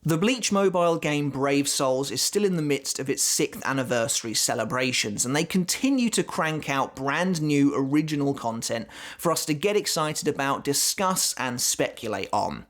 The Bleach mobile game Brave Souls is still in the midst of its 6th anniversary celebrations, and they continue to crank out brand new original content for us to get excited about, discuss, and speculate on.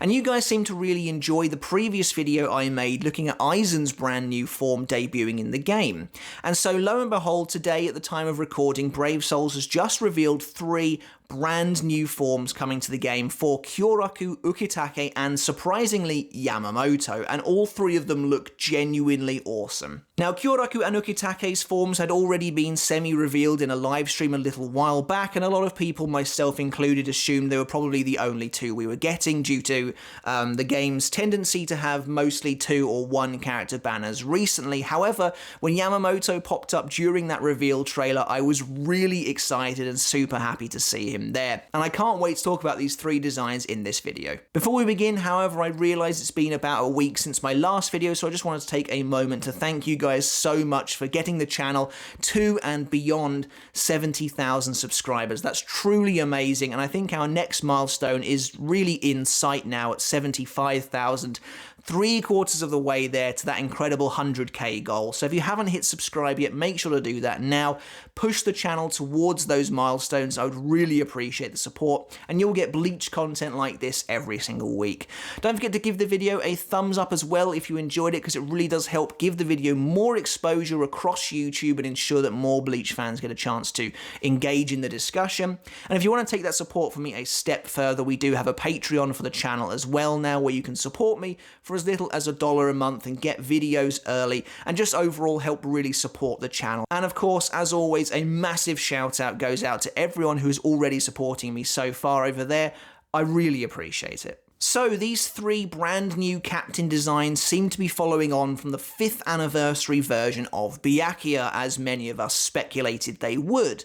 And you guys seem to really enjoy the previous video I made looking at Aizen's brand new form debuting in the game. And so lo and behold, today at the time of recording, Brave Souls has just revealed 3 brand new forms coming to the game for Kyoraku, Ukitake, and surprisingly Yamamoto, and all 3 of them look genuinely awesome. Now, Kyoraku and Ukitake's forms had already been semi-revealed in a live stream a little while back, and a lot of people, myself included, assumed they were probably the only 2 we were getting due to the game's tendency to have mostly 2 or 1 character banners recently. However, when Yamamoto popped up during that reveal trailer, I was really excited and super happy to see him there, and I can't wait to talk about these 3 designs in this video. Before we begin, however, I realise it's been about a week since my last video, so I just wanted to take a moment to thank you guys so much for getting the channel to and beyond 70,000 subscribers. That's truly amazing, and I think our next milestone is really in sight now at 75,000. 3/4 of the way there to that incredible 100k goal. So if you haven't hit subscribe yet, make sure to do that now. Push the channel towards those milestones. I would really appreciate the support, and you'll get Bleach content like this every single week. Don't forget to give the video a thumbs up as well if you enjoyed it, because it really does help give the video more exposure across YouTube and ensure that more Bleach fans get a chance to engage in the discussion. And if you want to take that support from me a step further, we do have a Patreon for the channel as well now, where you can support me for as little as $1 a month and get videos early and just overall help really support the channel. And of course, as always, a massive shout out goes out to everyone who's already supporting me so far over there. I really appreciate it. So these 3 brand new captain designs seem to be following on from the 5th anniversary version of Byakuya, as many of us speculated they would.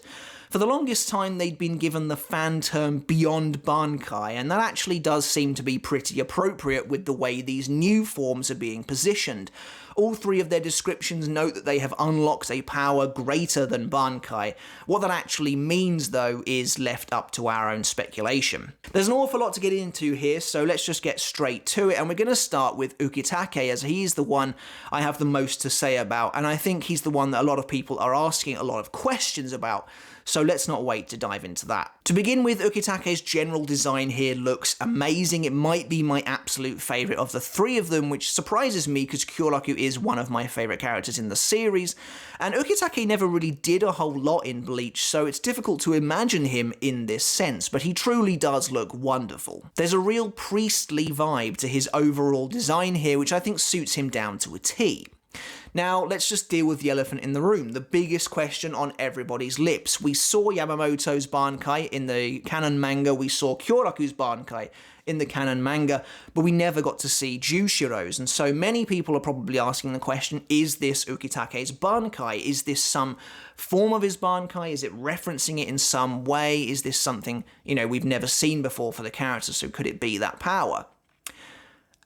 For the longest time, they'd been given the fan term Beyond Bankai, and that actually does seem to be pretty appropriate with the way these new forms are being positioned. All 3 of their descriptions note that they have unlocked a power greater than Bankai. What that actually means, though, is left up to our own speculation. There's an awful lot to get into here, so let's just get straight to it, and we're going to start with Ukitake, as he's the one I have the most to say about, and I think he's the one that a lot of people are asking a lot of questions about. So let's not wait to dive into that. To begin with, Ukitake's general design here looks amazing. It might be my absolute favourite of the 3 of them, which surprises me because Kyoraku is one of my favourite characters in the series, and Ukitake never really did a whole lot in Bleach, so it's difficult to imagine him in this sense, but he truly does look wonderful. There's a real priestly vibe to his overall design here, which I think suits him down to a T. Now, let's just deal with the elephant in the room, the biggest question on everybody's lips. We saw Yamamoto's Bankai in the canon manga, we saw Kyoraku's Bankai in the canon manga, but we never got to see Jushiro's, and so many people are probably asking the question, is this Ukitake's Bankai? Is this some form of his Bankai? Is it referencing it in some way? Is this something, we've never seen before for the character, so could it be that power?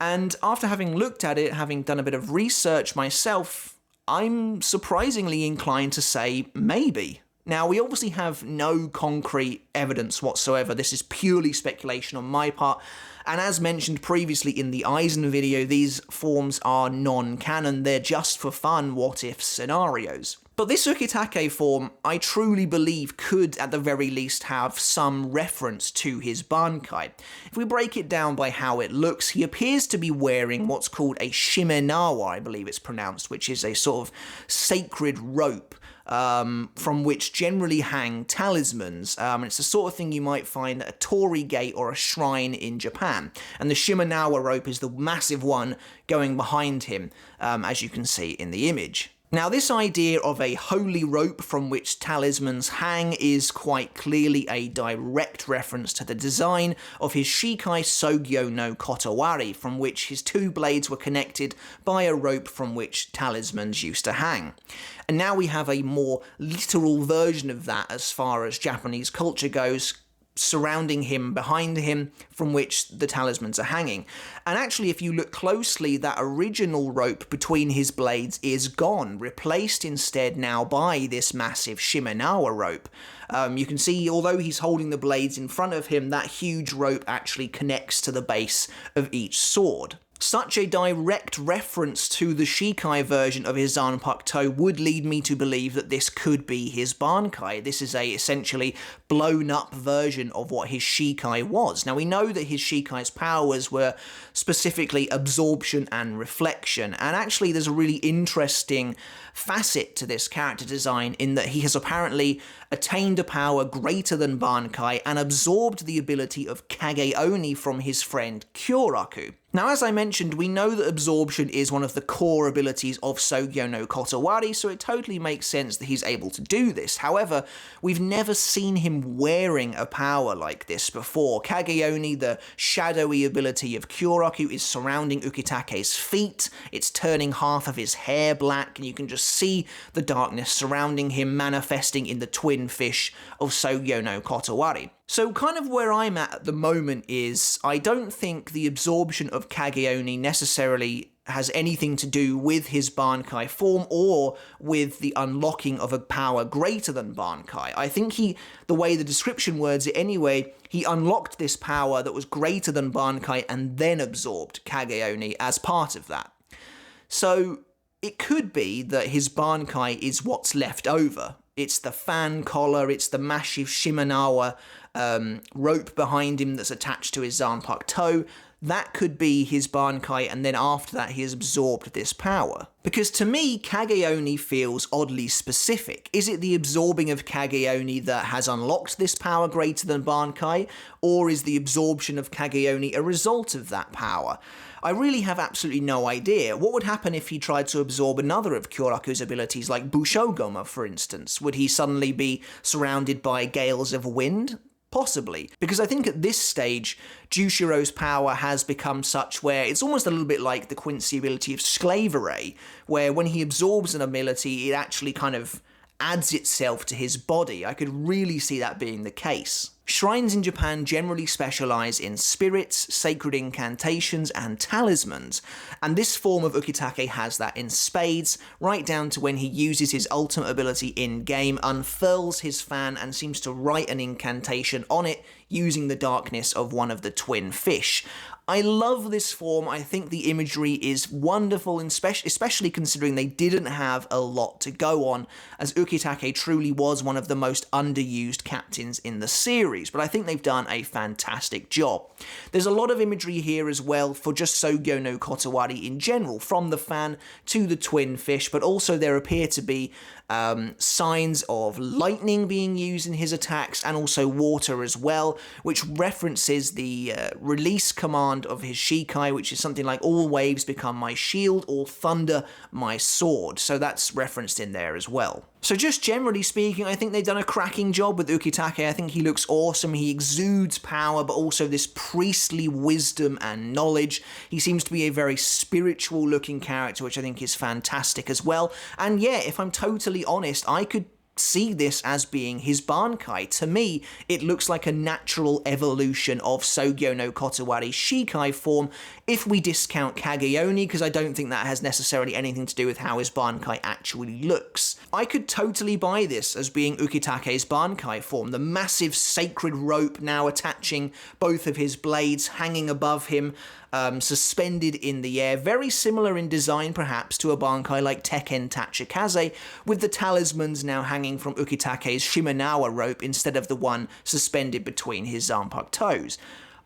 And after having looked at it, having done a bit of research myself, I'm surprisingly inclined to say maybe. Now, we obviously have no concrete evidence whatsoever. This is purely speculation on my part. And as mentioned previously in the Aizen video, these forms are non-canon. They're just for fun what-if scenarios. But this Ukitake form, I truly believe, could at the very least have some reference to his Bankai. If we break it down by how it looks, he appears to be wearing what's called a shimenawa, I believe it's pronounced, which is a sort of sacred rope from which generally hang talismans. It's the sort of thing you might find at a torii gate or a shrine in Japan. And the shimenawa rope is the massive one going behind him, as you can see in the image. Now, this idea of a holy rope from which talismans hang is quite clearly a direct reference to the design of his Shikai Sogyo no Kotowari, from which his 2 blades were connected by a rope from which talismans used to hang. And now we have a more literal version of that as far as Japanese culture goes, surrounding him, behind him, from which the talismans are hanging. And actually, if you look closely, that original rope between his blades is gone, replaced instead now by this massive shimenawa rope. You can see, although he's holding the blades in front of him, that huge rope actually connects to the base of each sword. Such a direct reference to the Shikai version of his Zanpakuto would lead me to believe that this could be his Bankai. This is a essentially blown up version of what his Shikai was. Now we know that his Shikai's powers were specifically absorption and reflection, and actually there's a really interesting facet to this character design in that he has apparently attained a power greater than Bankai and absorbed the ability of Kage Oni from his friend Kyoraku. Now, as I mentioned, we know that absorption is one of the core abilities of Sogyo no Kotowari, so it totally makes sense that he's able to do this. However, we've never seen him wearing a power like this before. Kage Oni, the shadowy ability of Kyoraku, is surrounding Ukitake's feet, it's turning half of his hair black, and you can just see the darkness surrounding him manifesting in the twin fish of Sogyo no Kotowari. So kind of where I'm at the moment is, I don't think the absorption of Kage Oni necessarily has anything to do with his Bankai form or with the unlocking of a power greater than Bankai. I think the way the description words it anyway, he unlocked this power that was greater than Bankai and then absorbed Kage Oni as part of that. So it could be that his Bankai is what's left over. It's the fan collar, it's the massive Shimenawa rope behind him that's attached to his Zanpakuto. That could be his Bankai, and then after that he has absorbed this power. Because to me, Kage Oni feels oddly specific. Is it the absorbing of Kage Oni that has unlocked this power greater than Bankai, or is the absorption of Kage Oni a result of that power? I really have absolutely no idea. What would happen if he tried to absorb another of Kyoraku's abilities, like Bushogoma, for instance? Would he suddenly be surrounded by gales of wind? Possibly. Because I think at this stage, Jushiro's power has become such where it's almost a little bit like the Quincy ability of Sclavere, where when he absorbs an ability, it actually kind of adds itself to his body. I could really see that being the case. Shrines in Japan generally specialise in spirits, sacred incantations, and talismans, and this form of Ukitake has that in spades, right down to when he uses his ultimate ability in-game, unfurls his fan, and seems to write an incantation on it using the darkness of one of the twin fish. I love this form. I think the imagery is wonderful, especially considering they didn't have a lot to go on, as Ukitake truly was one of the most underused captains in the series, but I think they've done a fantastic job. There's a lot of imagery here as well for just Sogyo no Kotowari in general, from the fan to the twin fish, but also there appear to be signs of lightning being used in his attacks, and also water as well, which references the release command of his Shikai, which is something like all waves become my shield or thunder my sword. So that's referenced in there as well. So just generally speaking, I think they've done a cracking job with Ukitake. I think he looks awesome. He exudes power, but also this priestly wisdom and knowledge. He seems to be a very spiritual looking character, which I think is fantastic as well. And yeah, if I'm totally honest, I could see this as being his Bankai. To me, it looks like a natural evolution of Sogyo no Kotowari's Shikai form, if we discount Kage Oni, because I don't think that has necessarily anything to do with how his Bankai actually looks. I could totally buy this as being Ukitake's Bankai form, the massive sacred rope now attaching both of his blades, hanging above him, suspended in the air, very similar in design perhaps to a Bankai like Tekken Tachikaze, with the talismans now hanging from Ukitake's Shimenawa rope instead of the one suspended between his Zanpakutos.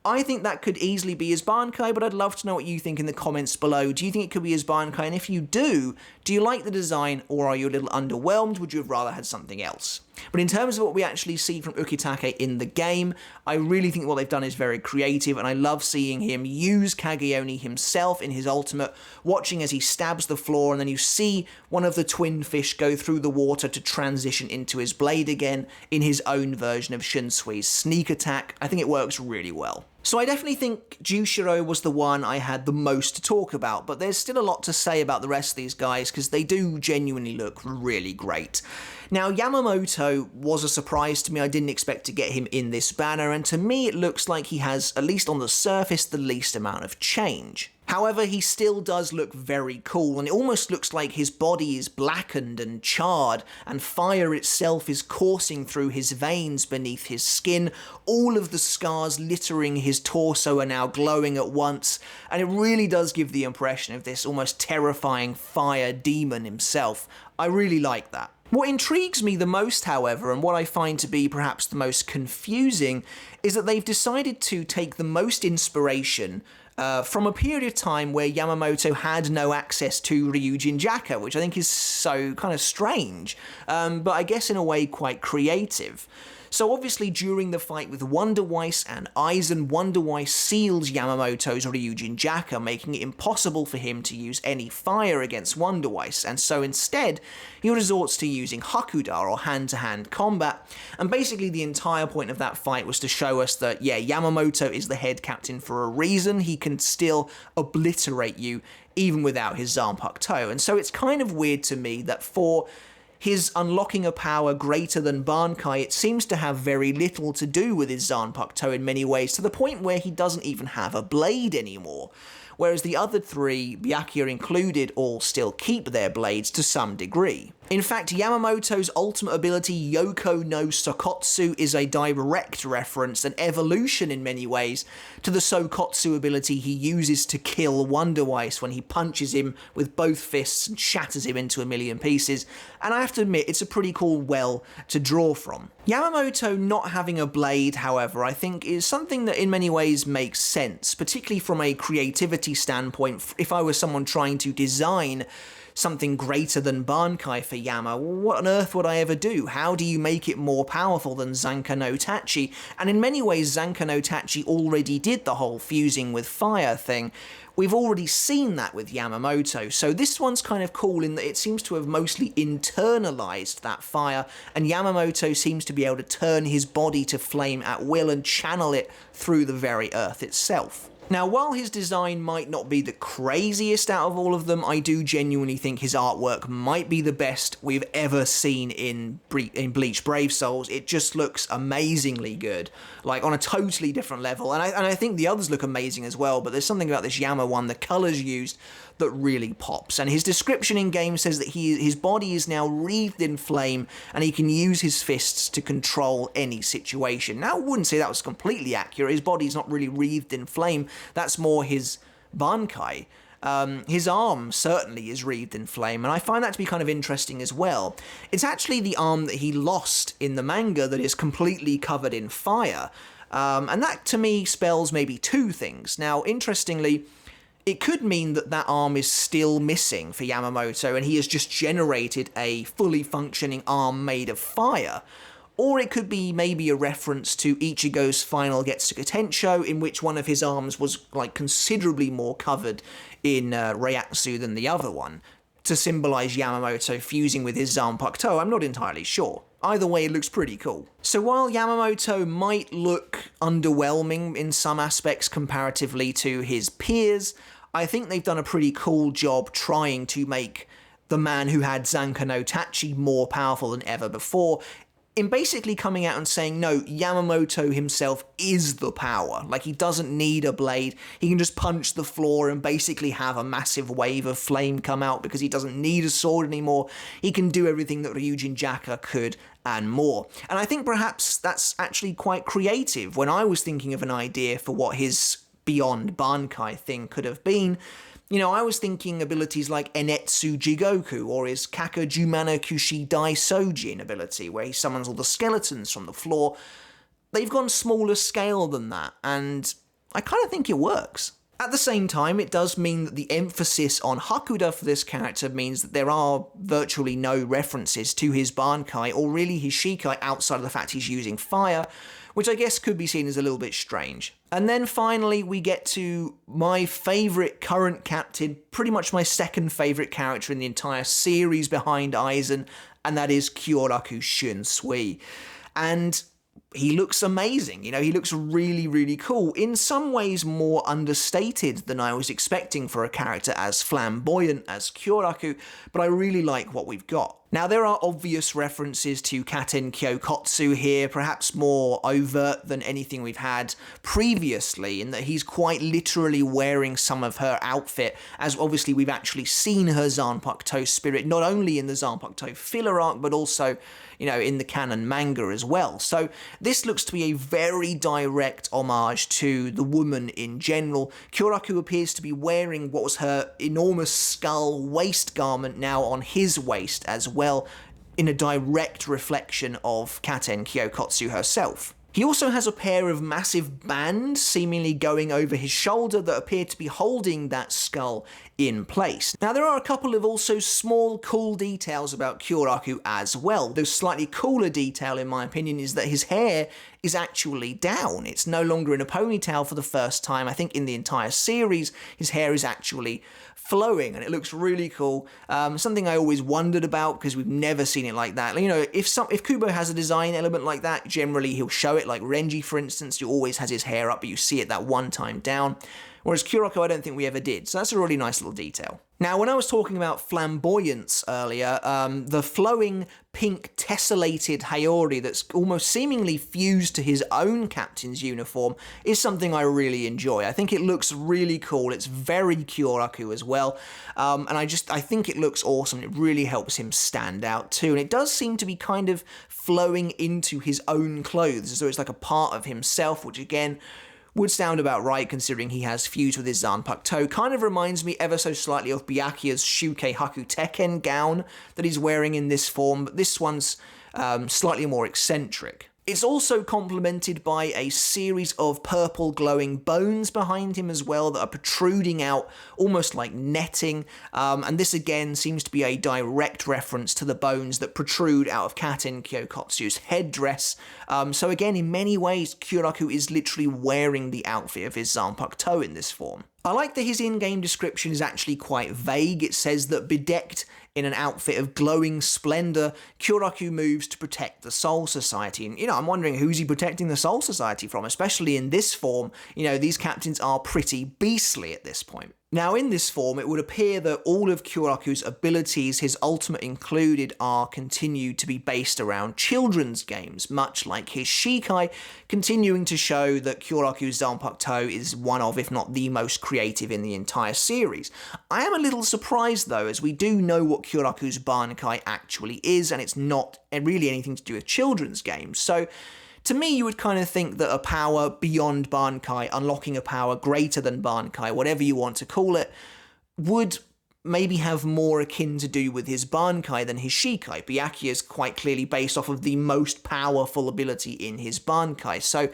I think that could easily be his Bankai, but I'd love to know what you think in the comments below. Do you think it could be his Bankai? And if you do you like the design, or are you a little underwhelmed? Would you have rather had something else? But in terms of what we actually see from Ukitake in the game, I really think what they've done is very creative, and I love seeing him use Kage Oni himself in his ultimate, watching as he stabs the floor, and then you see one of the twin fish go through the water to transition into his blade again in his own version of Shunsui's sneak attack. I think it works really well. So I definitely think Jushiro was the one I had the most to talk about, but there's still a lot to say about the rest of these guys because they do genuinely look really great. Now, Yamamoto was a surprise to me. I didn't expect to get him in this banner, and to me it looks like he has, at least on the surface, the least amount of change. However, he still does look very cool, and it almost looks like his body is blackened and charred, and fire itself is coursing through his veins beneath his skin. All of the scars littering his torso are now glowing at once, and it really does give the impression of this almost terrifying fire demon himself. I really like that. What intrigues me the most, however, and what I find to be perhaps the most confusing, is that they've decided to take the most inspiration from a period of time where Yamamoto had no access to Ryujin Jaka, which I think is so kind of strange, but I guess in a way quite creative. So obviously during the fight with Wonderweiss and Aizen, Wonderweiss seals Yamamoto's Ryujin Jaka, making it impossible for him to use any fire against Wonderweiss, and so instead he resorts to using Hakuda, or hand-to-hand combat, and basically the entire point of that fight was to show us that, yeah, Yamamoto is the head captain for a reason. He can still obliterate you even without his Zanpakuto, and so it's kind of weird to me that for his unlocking a power greater than Bankai, it seems to have very little to do with his Zanpakuto in many ways, to the point where he doesn't even have a blade anymore. Whereas the other three, Byakuya included, all still keep their blades to some degree. In fact, Yamamoto's ultimate ability, Yoko no Sokotsu, is a direct reference, an evolution in many ways, to the Sokotsu ability he uses to kill Wonderweiss when he punches him with both fists and shatters him into a million pieces, and I have to admit, it's a pretty cool well to draw from. Yamamoto not having a blade, however, I think is something that in many ways makes sense, particularly from a creativity standpoint. If I was someone trying to design something greater than Bankai for Yama, what on earth would I ever do? How do you make it more powerful than Zanka no Tachi? And in many ways, Zanka no Tachi already did the whole fusing with fire thing. We've already seen that with Yamamoto, so this one's kind of cool in that it seems to have mostly internalized that fire, and Yamamoto seems to be able to turn his body to flame at will and channel it through the very earth itself. Now, while his design might not be the craziest out of all of them, I do genuinely think his artwork might be the best we've ever seen in Bleach Brave Souls. It just looks amazingly good, like on a totally different level, and I think the others look amazing as well, but there's something about this Yama one, the colours used, that really pops. And his description in game says that his body is now wreathed in flame and he can use his fists to control any situation. Now, I wouldn't say that was completely accurate. His body's not really wreathed in flame. That's more his Bankai. His arm certainly is wreathed in flame, and I find that to be kind of interesting as well. It's actually the arm that he lost in the manga that is completely covered in fire. And that to me spells maybe two things. Now, interestingly, it could mean that that arm is still missing for Yamamoto and he has just generated a fully functioning arm made of fire. Or it could be maybe a reference to Ichigo's final Getsuga Tensho, in which one of his arms was like considerably more covered in Reiatsu than the other one, to symbolise Yamamoto fusing with his Zanpakuto. I'm not entirely sure. Either way, it looks pretty cool. So while Yamamoto might look underwhelming in some aspects comparatively to his peers, I think they've done a pretty cool job trying to make the man who had Zanka no Tachi more powerful than ever before, in basically coming out and saying, no, Yamamoto himself is the power. Like, he doesn't need a blade. He can just punch the floor and basically have a massive wave of flame come out because he doesn't need a sword anymore. He can do everything that Ryujin Jaka could and more. And I think perhaps that's actually quite creative. When I was thinking of an idea for what his Beyond Bankai thing could have been, you know, I was thinking abilities like Enetsu Jigoku or his Kakajumana Kushi Dai Sojin ability, where he summons all the skeletons from the floor. They've gone smaller scale than that, and I kind of think it works. At the same time, it does mean that the emphasis on Hakuda for this character means that there are virtually no references to his Bankai or really his Shikai outside of the fact he's using fire, which I guess could be seen as a little bit strange. And then finally we get to my favourite current captain, pretty much my second favourite character in the entire series behind Aizen, and that is Kyoraku Shunsui. And he looks amazing. You know, he looks really, really cool. In some ways more understated than I was expecting for a character as flamboyant as Kyoraku, but I really like what we've got. Now, there are obvious references to Katen Kyokotsu here, perhaps more overt than anything we've had previously, in that he's quite literally wearing some of her outfit, as obviously we've actually seen her Zanpakuto spirit, not only in the Zanpakuto filler arc, but also, you know, in the canon manga as well. So this looks to be a very direct homage to the woman in general. Kyoraku appears to be wearing what was her enormous skull waist garment now on his waist as well, in a direct reflection of Katen Kyokotsu herself. He also has a pair of massive bands seemingly going over his shoulder that appear to be holding that skull in place. Now, there are a couple of also small cool details about Kyoraku as well. The slightly cooler detail, in my opinion, is that his hair is actually down. It's no longer in a ponytail for the first time. I think in the entire series, his hair is actually flowing, and it looks really cool. Something I always wondered about, because we've never seen it like that. You know, if Kubo has a design element like that, generally he'll show it, like Renji, for instance, who always has his hair up, but you see it that one time down. Whereas Kyoraku, I don't think we ever did. So that's a really nice little detail. Now, when I was talking about flamboyance earlier, the flowing pink tessellated Hayori that's almost seemingly fused to his own captain's uniform is something I really enjoy. I think it looks really cool. It's very Kyoraku as well. And I think it looks awesome. It really helps him stand out too. And it does seem to be kind of flowing into his own clothes, as though it's like a part of himself, which again, would sound about right considering he has fused with his Zanpakuto. Kind of reminds me ever so slightly of Byakuya's Shuke Haku Tekken gown that he's wearing in this form, but this one's slightly more eccentric. It's also complemented by a series of purple glowing bones behind him as well that are protruding out almost like netting, and this again seems to be a direct reference to the bones that protrude out of Katen Kyokotsu's headdress. So again, in many ways, Kyoraku is literally wearing the outfit of his Zanpakuto in this form. I like that his in-game description is actually quite vague. It says that bedecked in an outfit of glowing splendor, Kyoraku moves to protect the Soul Society. And, you know, I'm wondering who's he protecting the Soul Society from, especially in this form. You know, these captains are pretty beastly at this point. Now, in this form, it would appear that all of Kyoraku's abilities, his ultimate included, are continued to be based around children's games, much like his Shikai, continuing to show that Kyoraku's Zanpakuto is one of, if not the most creative in the entire series. I am a little surprised, though, as we do know what Kyoraku's Bankai actually is, and it's not really anything to do with children's games. So, to me, you would kind of think that a power beyond Bankai, unlocking a power greater than Bankai, whatever you want to call it, would maybe have more akin to do with his Bankai than his Shikai. Byakuya is quite clearly based off of the most powerful ability in his Bankai, so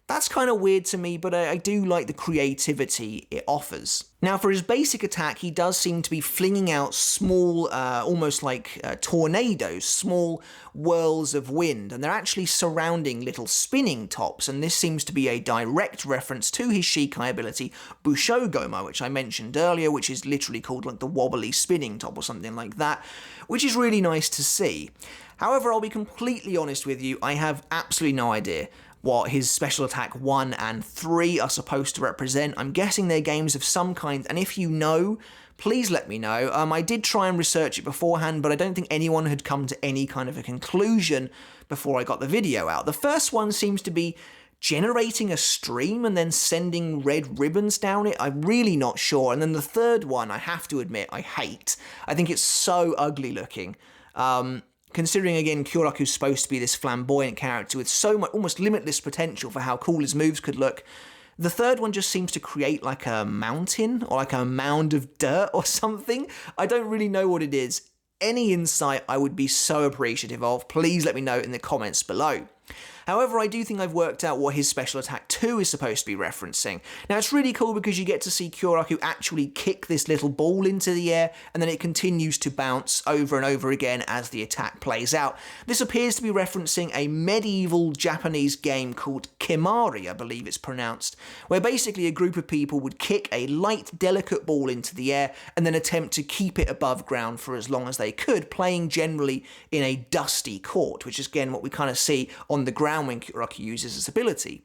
that's kind of weird to me, but I do like the creativity it offers. Now, for his basic attack, he does seem to be flinging out small, almost like tornadoes, small whirls of wind, and they're actually surrounding little spinning tops, and this seems to be a direct reference to his Shikai ability, Bushogoma, which I mentioned earlier, which is literally called like the wobbly spinning top or something like that, which is really nice to see. However, I'll be completely honest with you, I have absolutely no idea what his special attack 1 and 3 are supposed to represent. I'm guessing they're games of some kind, and if you know, please let me know. I did try and research it beforehand, but I don't think anyone had come to any kind of a conclusion before I got the video out. The first one seems to be generating a stream and then sending red ribbons down it. I'm really not sure. And then the third one, I have to admit, I hate. I think it's so ugly looking. Considering, again, Kyoraku's supposed to be this flamboyant character with so much, almost limitless potential for how cool his moves could look, the third one just seems to create like a mountain or like a mound of dirt or something. I don't really know what it is. Any insight I would be so appreciative of. Please let me know in the comments below. However, I do think I've worked out what his special attack 2 is supposed to be referencing. Now, it's really cool because you get to see Kyoraku actually kick this little ball into the air, and then it continues to bounce over and over again as the attack plays out. This appears to be referencing a medieval Japanese game called Kemari, I believe it's pronounced, where basically a group of people would kick a light, delicate ball into the air and then attempt to keep it above ground for as long as they could, playing generally in a dusty court, which is again what we kind of see on the ground down when Kyoraku uses his ability.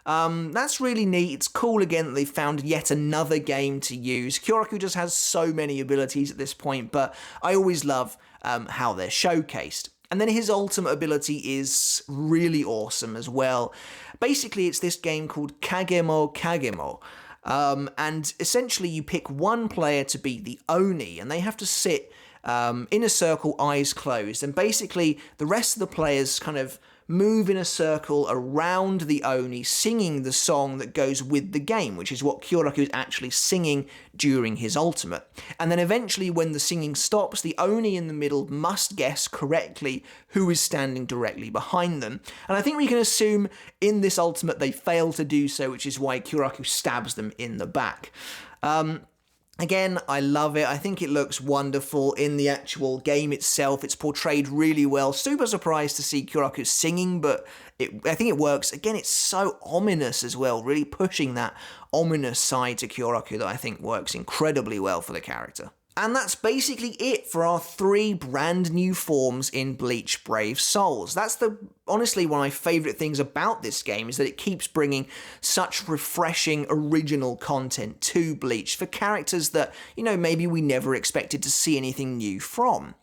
That's really neat. It's cool again that they've found yet another game to use. Kyoraku just has so many abilities at this point, but I always love how they're showcased. And then his ultimate ability is really awesome as well. Basically, it's this game called Kagemo Kagemo. And essentially you pick one player to be the Oni, and they have to sit in a circle, eyes closed. And basically the rest of the players kind of move in a circle around the Oni, singing the song that goes with the game, which is what Kyoraku is actually singing during his ultimate. And then eventually when the singing stops, the Oni in the middle must guess correctly who is standing directly behind them. And I think we can assume in this ultimate they fail to do so, which is why Kyoraku stabs them in the back. Again, I love it. I think it looks wonderful in the actual game itself. It's portrayed really well. Super surprised to see Kyoraku singing, but I think it works. Again, it's so ominous as well, really pushing that ominous side to Kyoraku that I think works incredibly well for the character. And that's basically it for our 3 brand new forms in Bleach Brave Souls. That's honestly one of my favourite things about this game, is that it keeps bringing such refreshing original content to Bleach for characters that, you know, maybe we never expected to see anything new from.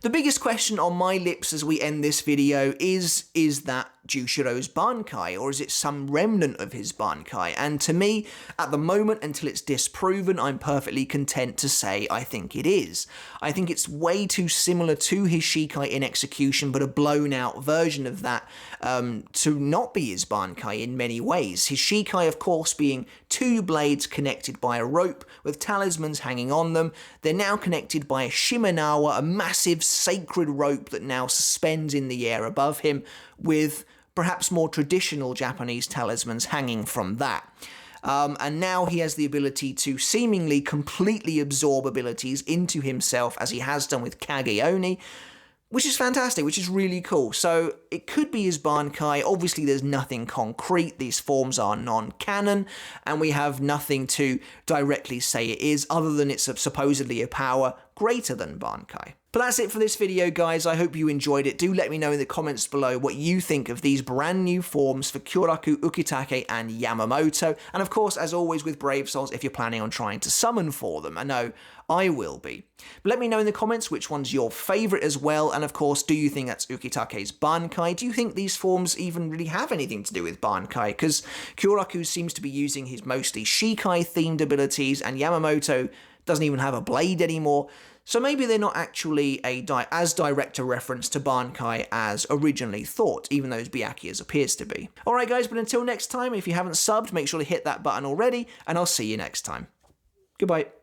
The biggest question on my lips as we end this video is that Jushiro's Bankai, or is it some remnant of his Bankai? And to me, at the moment, until it's disproven, I'm perfectly content to say I think it is. I think it's way too similar to his Shikai in execution, but a blown out version of that to not be his Bankai in many ways. His Shikai, of course, being 2 blades connected by a rope with talismans hanging on them. They're now connected by a Shimenawa, a massive sacred rope that now suspends in the air above him, with perhaps more traditional Japanese talismans hanging from that. And now he has the ability to seemingly completely absorb abilities into himself, as he has done with Kage Oni, which is fantastic, which is really cool. So it could be his Bankai. Obviously there's nothing concrete, these forms are non-canon, and we have nothing to directly say it is, other than it's supposedly a power greater than Bankai. But that's it for this video, guys. I hope you enjoyed it. Do let me know in the comments below what you think of these brand new forms for Kyoraku, Ukitake, and Yamamoto. And of course, as always with Brave Souls, if you're planning on trying to summon for them, I know I will be. But let me know in the comments which one's your favourite as well. And of course, do you think that's Ukitake's Bankai? Do you think these forms even really have anything to do with Bankai? Because Kyoraku seems to be using his mostly Shikai-themed abilities, and Yamamoto doesn't even have a blade anymore. So maybe they're not actually as direct a reference to Bankai as originally thought, even though Byakuya's appears to be. Alright guys, but until next time, if you haven't subbed, make sure to hit that button already, and I'll see you next time. Goodbye.